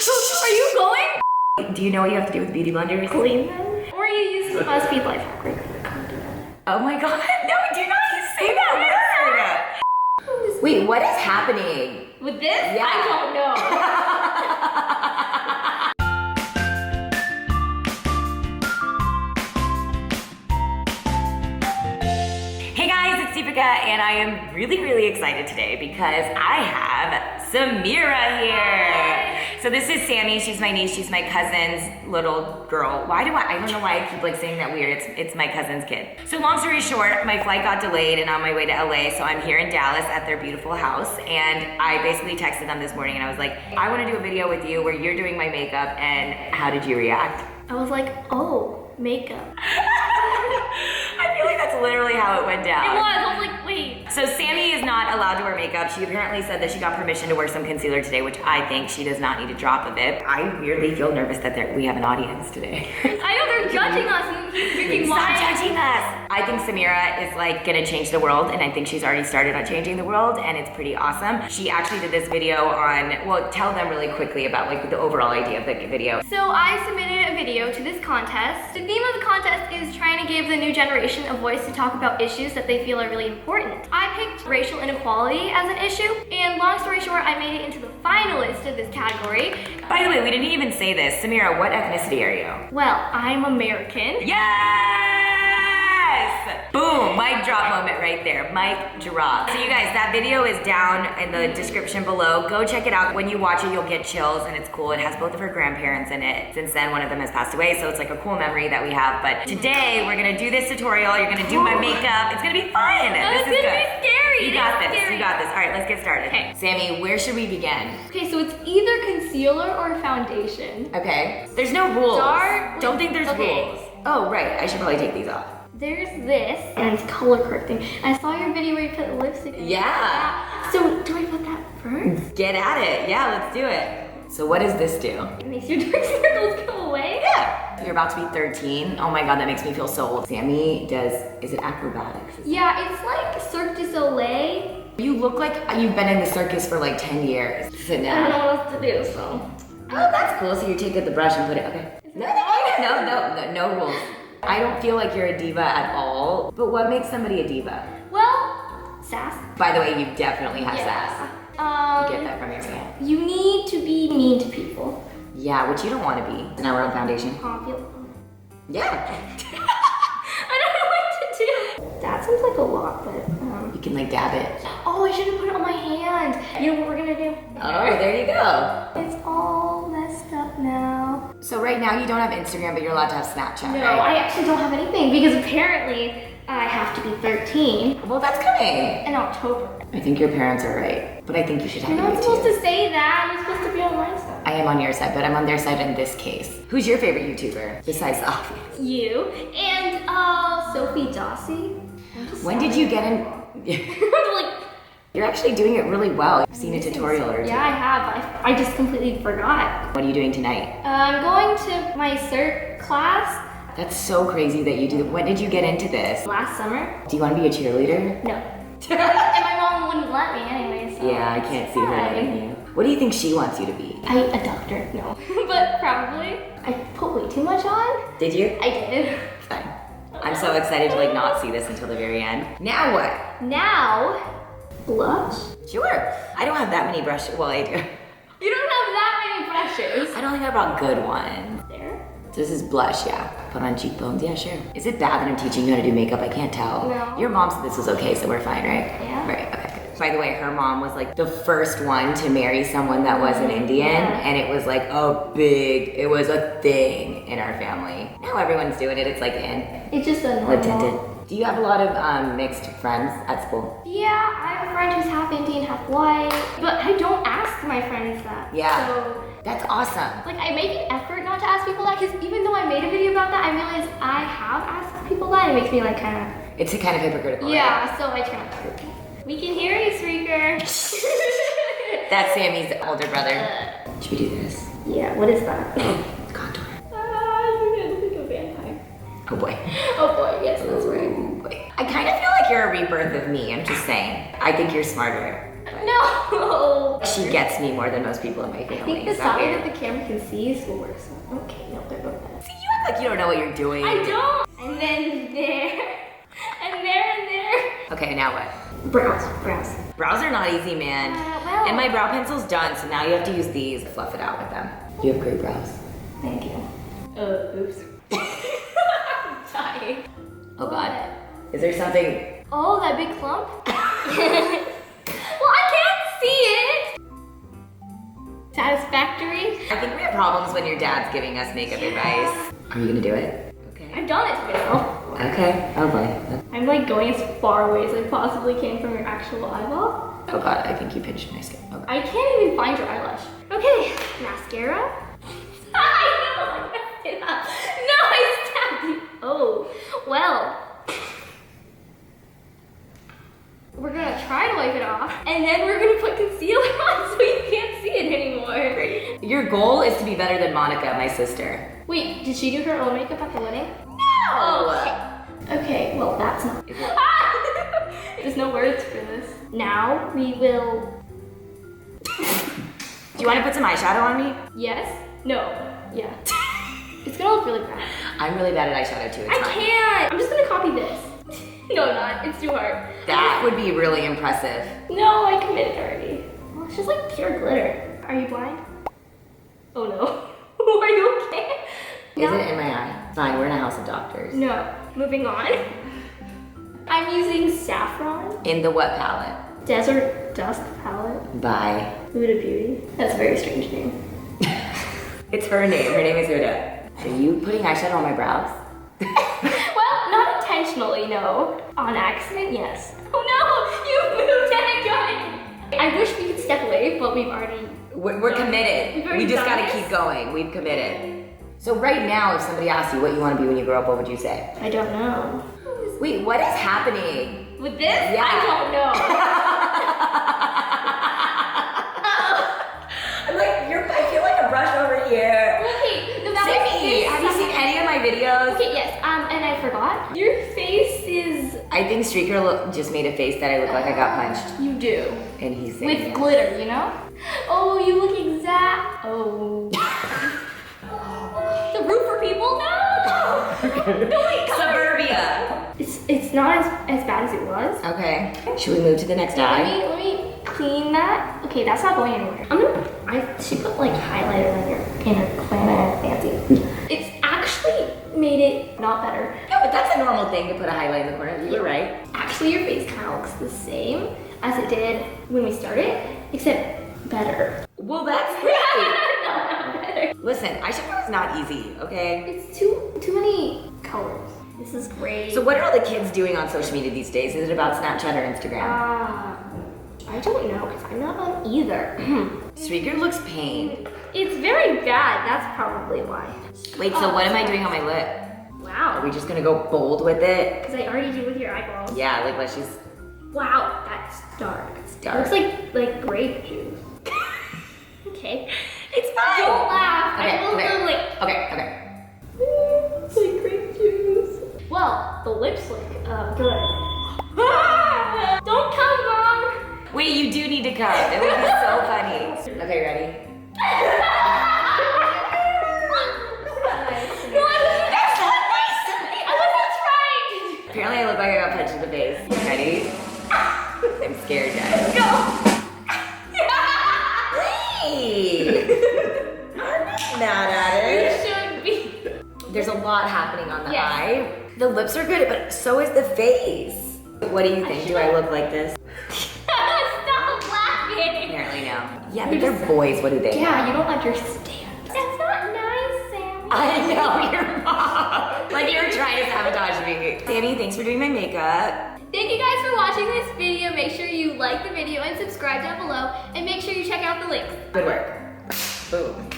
Are you going? Do you know what you have to do with beauty blenders? Clean them? Or you use the BuzzFeed life hack right there. Oh my god, no, do not say that word! Wait, what is happening? With this? Yeah. I don't know. Hey guys, it's Deepica, and I am really excited today because I have Samira here. So this is Sammy, she's my niece, she's my cousin's little girl. I don't know why I keep like saying that weird, it's my cousin's kid. So long story short, my flight got delayed and on my way to LA, so I'm here in Dallas at their beautiful house, and I basically texted them this morning and I was like, I wanna do a video with you where you're doing my makeup, and how did you react? I was like, oh, makeup. I feel like that's literally how it went down. It was, I was like, wait. So Sammy is not allowed to wear makeup. She apparently said that she got permission to wear some concealer today, which I think she does not need a drop of it. I weirdly feel nervous that we have an audience today. I know they're judging us and freaking Stop judging us. I think Samira is like gonna change the world, and I think she's already started on changing the world, and it's pretty awesome. She actually did this video on, well, tell them really quickly about like the overall idea of the video. So I submitted a video to this contest. The theme of the contest is trying to give the new generation a voice to talk about issues that they feel are really important. I picked racial inequality as an issue, and long story short, I made it into the finalist of this category. By the way, we didn't even say this. Samira, what ethnicity are you? Well, I'm American. Yes! Boom, mic drop moment right there, mic drop. So you guys, that video is down in the description below. Go check it out. When you watch it, you'll get chills, and it's cool. It has both of her grandparents in it. Since then, one of them has passed away, so it's like a cool memory that we have. But today, we're gonna do this tutorial. You're gonna do my makeup. It's gonna be fun. It's gonna be scary. You got this, you got this. All right, let's get started. Okay. Sammy, where should we begin? Okay, so it's either concealer or foundation. Okay. There's no rules. Dark. Don't think there's rules. Oh, right, I should probably take these off. There's this, and it's color correcting. I saw your video where you put lipstick in. Yeah. So do I put that first? Get at it. Yeah, let's do it. So what does this do? It makes your dark circles go away? Yeah. You're about to be 13. Oh my god, that makes me feel so old. Sammy does, is it acrobatics? Yeah, it's like Cirque du Soleil. You look like you've been in the circus for like 10 years. Sit I down. don't know what else to do, so. Oh, that's cool. So you take the brush and put it, okay. No rules. I don't feel like you're a diva at all, but what makes somebody a diva? Well, sass. By the way, you definitely have sass. You get that from your man. You need to be mean to people. Yeah, which you don't want to be. Now we're on foundation. Popular. Yeah. I don't know what to do. That seems like a lot, but You can like dab it. Oh, I should have put it on my hand. You know what we're gonna do? Oh, there you go. It's all messed up now. So right now you don't have Instagram, but you're allowed to have Snapchat, No, right? I actually don't have anything because apparently I have to be 13 Well, that's coming. in October. I think your parents are right, but I think you should have You're not it supposed too. to say that. You're supposed to be on my side. I am on your side, but I'm on their side in this case. Who's your favorite YouTuber besides the obvious? You and Sophie Dossie. When did you get in? Like, You're actually doing it really well. I've seen a tutorial or two. yeah, I have. I just completely forgot. What are you doing tonight? I'm going to my CERT class That's so crazy that you do. When did you get into this? last summer. Do you want to be a cheerleader? No. And my mom wouldn't let me anyway, so. Yeah, I can't see her fine. letting you. What do you think she wants you to be? A doctor, no. But probably. I put way too much on. Did you? I did. Fine. I'm so excited to like not see this until the very end. Now what? Now, blush. Sure. I don't have that many brushes. Well, I do. You don't have that many brushes. I don't think I brought good ones. There. So this is blush, yeah. Put on cheekbones, yeah, sure. Is it bad that I'm teaching you how to do makeup? I can't tell. No. Your mom said this was okay, so we're fine, right? Yeah. Right, okay, good. By the way, her mom was like the first one to marry someone that wasn't Indian, Yeah. and it was like it was a thing in our family. Now everyone's doing it, it's like in. It's just a Like normal. tinted. Do you have a lot of mixed friends at school? Yeah, I have a friend who's half Indian, half white. But I don't ask my friends that. Yeah. So, That's awesome. like, I make an effort not to ask people that, because even though I made a video about that, I realized I have asked people that. It makes me like kind of. It's a kind of hypocritical, right? Yeah, so I try not to. We can hear you, Sreaker. That's Sammy's older brother. Should we do this? Yeah, what is that? Contour. You're gonna think of vampire. Oh boy. Oh boy, yes, that's right. Oh boy. I kind of feel like you're a rebirth of me, I'm just saying. I think you're smarter. No, No! She gets me more than most people in my I family. think the Is that side weird? that the camera can see is the worst one. Okay, no, they're both bad. See, you act like you don't know what you're doing. I don't! And then there. And there and there. Okay, now what? Brows. Brows are not easy, man. Well. And my brow pencil's done, so now you have to use these to fluff it out with them. You have great brows. Thank you. Oops. I'm dying. Oh God. Is there something? Oh, that big clump? Well, I can't see it! Satisfactory? I think we have problems when your dad's giving us makeup advice. Are you gonna do it? Okay. I've done it to myself. Okay. Oh boy. I'm like going as far away as I possibly can from your actual eyeball. Oh God, I think you pinched my skin. Okay. I can't even find your eyelash. Okay, mascara. I know, I messed it up. No, I stabbed you. Oh, well. We're gonna try to wipe it off, and then we're gonna put concealer on so you can't see it anymore. Great. Your goal is to be better than Monica, my sister. Wait, did she do her own makeup at the wedding? No! Okay, well that's not. Is it- There's no words for this. Now we will. Do you want to put some eyeshadow on me? Yes? No. Yeah. It's gonna look really bad. I'm really bad at eyeshadow too. It's I fine. can't. I'm just gonna copy this. No, I'm not. It's too hard. That would be really impressive. No, I committed already. Well, it's just like pure glitter. Are you blind? Oh no. Are you okay? Is it in my eye? Fine, we're in a house of doctors. No. Moving on. I'm using saffron. In the what palette? Desert Dusk palette. By. Huda Beauty. That's a very strange name. It's her name. Her name is Huda. Are you putting eyeshadow on my brows? Well, not intentionally, no. On accident, yes. Oh no! You moved it again! I wish we could step away, but we've already... We're committed. We've already We just done gotta this? keep going. We've committed. So right now, if somebody asks you what you want to be when you grow up, what would you say? I don't know. Wait, what is happening? With this? Yeah. I don't know. I'm like, I feel like a brush over here. Okay, no, that Simi, have you seen any of my videos? Okay, yes, and I forgot. Your face is... I think Streaker just made a face that I look like I got punched. You do. And he's saying With yes. glitter, you know? Oh, you look exact... Oh. The roofer people? No! No, wait, God. Suburbia. It's not as bad as it was. Okay. Should we move to the next Let eye? me clean that. Okay, that's not going anywhere. She put like highlighter in her planet fancy. It's actually made it not better. No, but that's a normal thing to put a highlight in the corner. You were right. Actually, your face kind of looks the same as it did when we started, except better. Well, that's great. Not better. Listen, eyeshadow is not easy, okay? It's too many colors. This is great. So what are all the kids doing on social media these days? Is it about Snapchat or Instagram? I don't know, because I'm not on either. Streaker looks pained. It's very bad, that's probably why. Wait, so what am I doing on my lip? Wow. Are we just gonna go bold with it? Because I already did with your eyeballs. Yeah, like let's just... Wow, that's dark. It's dark. It looks like grape juice. Okay. It's fine. Don't laugh. Okay, I will okay. literally. Okay. It's like grape juice. Well, the lips look good. Don't come, Mom. Wait, you do need to come. It would be so funny. Okay, ready? No, That's not nice. I wasn't trying. Apparently I look like I got punched in the face. Ready? I'm scared, guys. Go. Hey! I'm not mad at You it. should be. There's a lot happening on the Yes. eye. The lips are good, but so is the face. What do you think? Do I look like this? Stop laughing. Apparently no. Yeah, but they're boys. What do they Yeah, know? you don't understand. That's not nice, Sam. I know, your mom. Like you were trying to sabotage me. Sammy, thanks for doing my makeup. Thank you guys for watching this video. Make sure you like the video and subscribe down below. And make sure you check out the links. Good work. Boom.